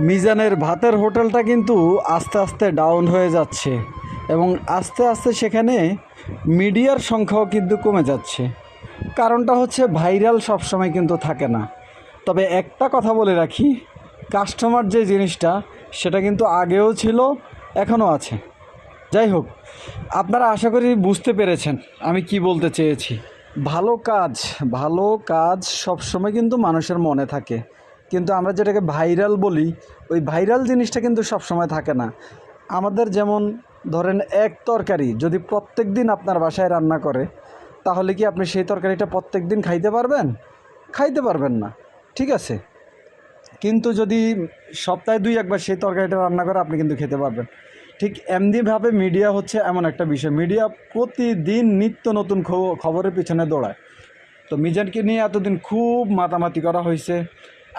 মিজানের ভাতের হোটেলটা কিন্তু আস্তে আস্তে ডাউন হয়ে যাচ্ছে এবং আস্তে আস্তে সেখানে মিডিয়ার সংখ্যাও কিন্তু কমে যাচ্ছে। কারণটা হচ্ছে ভাইরাল সবসময় কিন্তু থাকে না। তবে একটা কথা বলে রাখি, কাস্টমার যে জিনিসটা সেটা কিন্তু আগেও ছিল, এখনও আছে। যাই হোক, আপনারা আশা করি বুঝতে পেরেছেন আমি কি বলতে চেয়েছি। ভালো কাজ সবসময় কিন্তু মানুষের মনে থাকে, কিন্তু আমরা যেটাকে ভাইরাল বলি, ওই ভাইরাল জিনিসটা কিন্তু সবসময় থাকে না। আমাদের যেমন ধরেন এক তরকারি যদি প্রত্যেক দিন আপনার বাসায় রান্না করে, তাহলে কি আপনি সেই তরকারিটা প্রত্যেক দিন খাইতে পারবেন? খাইতে পারবেন না, ঠিক আছে। কিন্তু যদি সপ্তাহে 2-1 বার সেই তরকারিটা রান্না করে, আপনি কিন্তু খেতে পারবেন। ঠিক এমনিভাবে মিডিয়া হচ্ছে এমন একটা বিষয়, মিডিয়া প্রতিদিন নিত্য নতুন খবরের পিছনে দৌড়ায়। তো মিজানকে নিয়ে এতদিন খুব মাতামাতি করা হয়েছে,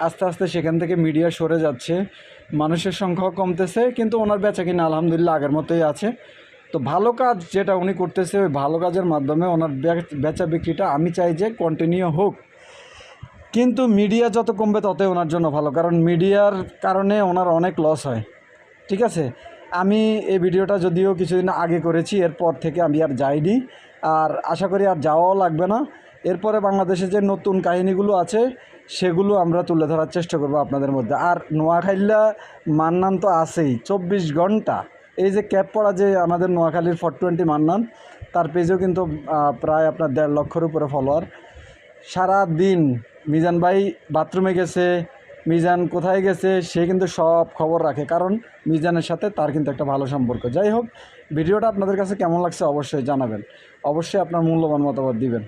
আস্তে আস্তে সেখান থেকে মিডিয়া সরে যাচ্ছে, মানুষের সংখ্যাও কমতেছে, কিন্তু ওনার বেচাকিনা আলহামদুলিল্লাহ আগের মতোই আছে। তো ভালো কাজ যেটা উনি করতেছে, ওই ভালো কাজের মাধ্যমে ওনার বেচা বিক্রিটা আমি চাই যে কন্টিনিউ হোক। কিন্তু মিডিয়া যত কমবে ততই ওনার জন্য ভালো, কারণ মিডিয়ার কারণে ওনার অনেক লস হয়, ঠিক আছে। আমি এই ভিডিওটা যদিও কিছুদিন আগে করেছি, এরপর থেকে আমি আর যাইনি, আর আশা করি আর যাওয়াও লাগবে না। এরপরে বাংলাদেশে যে নতুন কাহিনীগুলো আছে সেগুলো আমরা তুলে ধরার চেষ্টা করব আপনাদের মধ্যে। আর নোয়াখাইলা মান্নান তো আছেই 24 ঘন্টা। এই যে ক্যাপ পড়া যে আমাদের নোয়াখালীর 420 মান্নান, তার পেজেও কিন্তু প্রায় আপনার 1.5 লক্ষের উপরে ফলোয়ার। সারা দিন মিজান ভাই বাথরুমে গেছে, মিজান কোথায় গেছে, সে কিন্তু সব খবর রাখে, কারণ মিজানের সাথে তার কিন্তু একটা ভালো সম্পর্ক। যাই হোক, ভিডিওটা আপনাদের কাছে কেমন লাগছে অবশ্যই জানাবেন, অবশ্যই আপনার মূল্যবান মতামত দিবেন।